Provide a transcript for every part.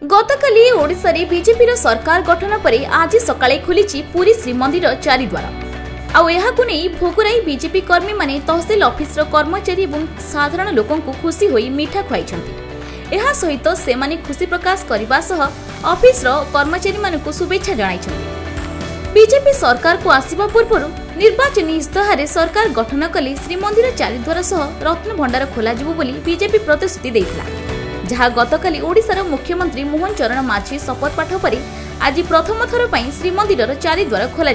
गतकाली ओडिशा रे बीजेपी रो सरकार गठन पर आज सकाळे खुलिछि पुरी श्रीमंदिर चारिद्वार आउ एहाकु नै भोगराई बीजेपी कर्मी माने तहसील ऑफिस रो कर्मचारी एवं साधारण लोकन को खुशी होई मिठा खुआइछन्ति। एहा सहित से माने खुशी प्रकाश करबा सह ऑफिस रो कर्मचारी मानकु शुभेच्छा जणाइछन्ति। बीजेपी सरकार को आसीबा पूर्व निर्वाचनी इस्ताहारे सरकार गठन कले श्रीमंदिर चारिद्वार सह रत्न भंडार खोला जिवो बोली बीजेपी प्रतिश्रुति दैथिला, जहाँ गतकाली ओडिशार मुख्यमंत्री मोहन चरण माझी शपथ पाठ पर आज प्रथम थर पर श्रीमंदिर चारिद्वार खोल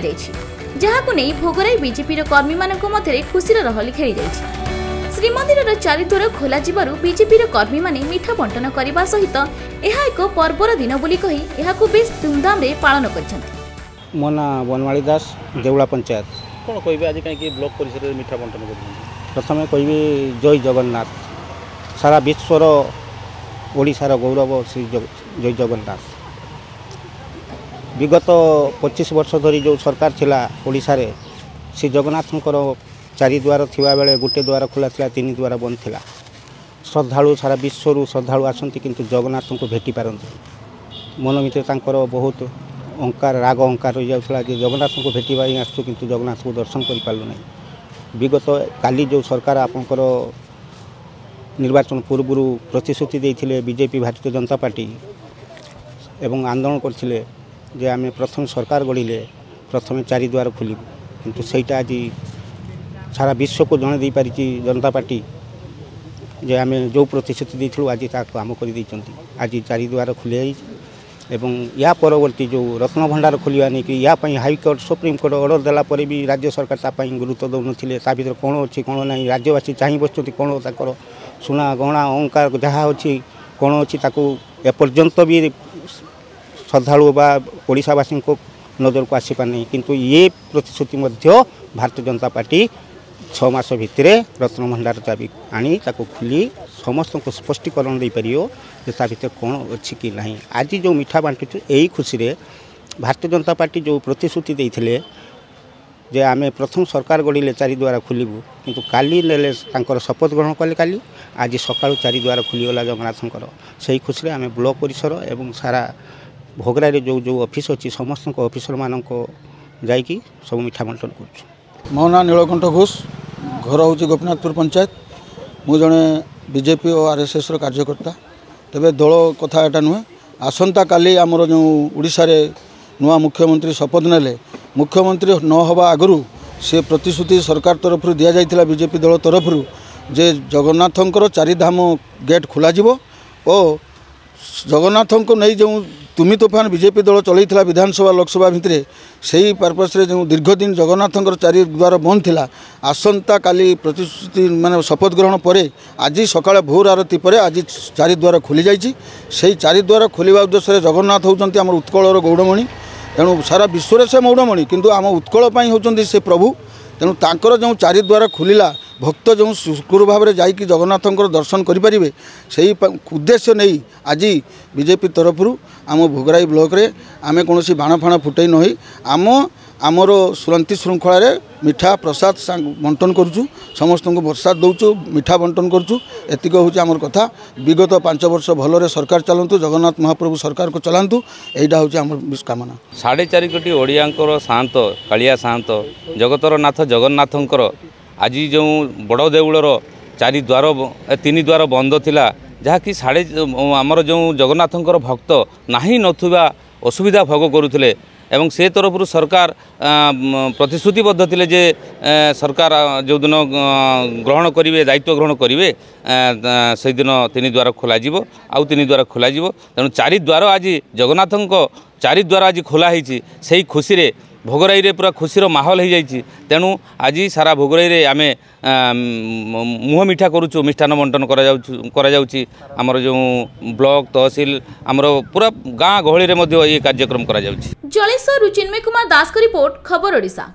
जाहाकु नै भोगराई बीजेपी कर्मी मानक मध्य खुशीर रहली खेली जाइछि। श्रीमंदिर चारिद्वार खोल जिबारु बीजेपी कर्मी माने मिठा बंटन करने सहित यह एक पर्वर दिन बोली कही यहाकु बेस धूमधाम रे पालन करछन्ति। मो ना बनवाड़ी दास देउला पंचायत कौन कहे आज कहीं ब्लॉक परिसर में मिठा बंटन कर प्रथम कहि जय जगन्नाथ सारा विश्वर ओडिशार गौरव श्री जय जगन्नाथ। विगत 25 वर्ष धरी जो सरकार थिला ओडिशा रे श्री जगन्नाथंकर चारिद्वार थिबा बेले गोटे द्वार खोला थिला, 3 द्वार बंद थिला। श्रद्धालु सारा विश्वर श्रद्धालु आसंती किंतु जगन्नाथ को भेटी पारंती। मन भितर तांकर बहुत अहंकार राग अहंकार हो जाउथला जे जगन्नाथ को भेटिबा ही आसु किंतु जगन्नाथ को दर्शन करि पारलु नै। विगत काली जो सरकार आपनकर निर्वाचन पूर्व प्रतिश्रुति देते बीजेपी भारतीय जनता पार्टी एवं आंदोलन करते जे आम प्रथम सरकार गढ़ले प्रथम चारिद्वार खोलू किंतु सेटा आज सारा विश्व को जन दे पारी जनता पार्टी जे आम जो प्रतिश्रुति देलु आज काम कर आज चारिद्वार खोली एवं या परवर्ती जो रत्न भंडार खोलिया नहीं कि या हाईकोर्ट सुप्रीम कोर्ट ऑर्डर देला पर भी राज्य सरकार तापाई गुरुत्व दौन ता भर कौन अच्छी कौन ना राज्यवासी चाह बस कौन तर सुना गहना अहंकार जहाँ अच्छी कौन अच्छी एपर्यंत भी श्रद्धालु बा ओडिशावासी को नजर को आसी पार नहीं किंतु ये प्रतिश्रुति मध्य भारतीय जनता पार्टी 6 मास भितर रत्न भंडार चाबी आनी खोली समस्त को स्पष्टीकरण दे पारियो जे ता भीतर कौन अच्छी कि नहीं। आज जो मिठा बांटुछु यही खुशी रे भारतीय जनता पार्टी जो प्रतिश्रुति देइथिले जे आमे प्रथम सरकार गढ़ले चारिद्वार खोलू किंतु काली नेले तांकर शपथ ग्रहण कले काली आज सकाळु चारिद्वार खोलीगला जगन्नाथंकर सही खुशी रे आमे ब्लॉक परिसर एवं सारा भोगराई रे जो जो ऑफिस अच्छी समस्त ऑफिसर मानक जाइकी सब मिठा बंटन कर। मो ना नीलकंठ घोष घर हूँ गोपीनाथपुर पंचायत मु जड़े बीजेपी और आरएसएस कार्यकर्ता तेरे दल कथा यहाँ नुहे आसंता काली आमर जो ओडिशा रे नुआ मुख्यमंत्री शपथ नेले मुख्यमंत्री न हवा आगु से प्रतिश्रुति सरकार तरफ दि जाइथिला बीजेपी दल तरफ जे जगन्नाथंकर चारिधाम गेट खोल और जगन्नाथ को नहीं जो तुमी तोफान बीजेपी दल चलता विधानसभा लोकसभा भितर से ही पर्पस जो दीर्घ दिन जगन्नाथंकर चारिद्वार बंद थिला आसंता काली प्रतिश्रुति माने शपथ ग्रहण पर आज सकाଳେ भोर आरती पर आज चारिद्वार खोली जाइछि। से चारिद्वार खोलिबा उद्देश्य जगन्नाथ होउचंती आम उत्कलर गौड़मणि तेणु सारा विश्व से मौड़मणि किंतु आम उत्कल होउचंती से प्रभु तेणु तांकर जो चारिद्वार खोलिला भक्त जो सुखुर भाव में जाकि जगन्नाथंकर दर्शन करें से उद्देश्य नहीं आज बीजेपी तरफ आम भोगराई ब्लॉक रे आमे कौन बाण फाण फुटई नई आमर शांति श्रृंखला मिठा प्रसाद बंटन करुचु समस्त को प्रसाद दौचु मिठा बंटन करुचु एतिक हूँ आमर कथा। विगत 5 वर्ष भलरे सरकार चलतु जगन्नाथ महाप्रभु सरकार को चलांतु यहीटा हूँ आम कामना। 4.5 कोटी ओडियांकर शांत कालिया शांत जगतर नाथ जगन्नाथंकर आज जो बड़ देउलर 4 द्वार 3 द्वार बंद थिला जहाँकि साढ़े आमर जो जगन्नाथंकर भक्त नाही नथुबा असुविधा भोग करुथिले एवं से तरफ सरकार प्रतिश्रुतिबद्ध थिले जे सरकार जो दिन ग्रहण करेंगे दायित्व ग्रहण करेंगे से दिन 3 द्वार खोल आउ 3 द्वार खोल तेणु 4 द्वार आज जगन्नाथंक 4 द्वार आज खोलाई से खुशी रे भोगराई रे पूरा खुशीर माहौल हो जाइए। तेणु आज सारा भोगराई रे आमे मुह मिठा करुचु मिष्ठान बंटन करा जाउची आमर जो ब्लॉक तहसील आमर पूरा गाँ गहली रे मध्य ये कार्यक्रम करा जाउची। जलेश्वर चिन्मय कुमार दास का रिपोर्ट खबर ओडिशा।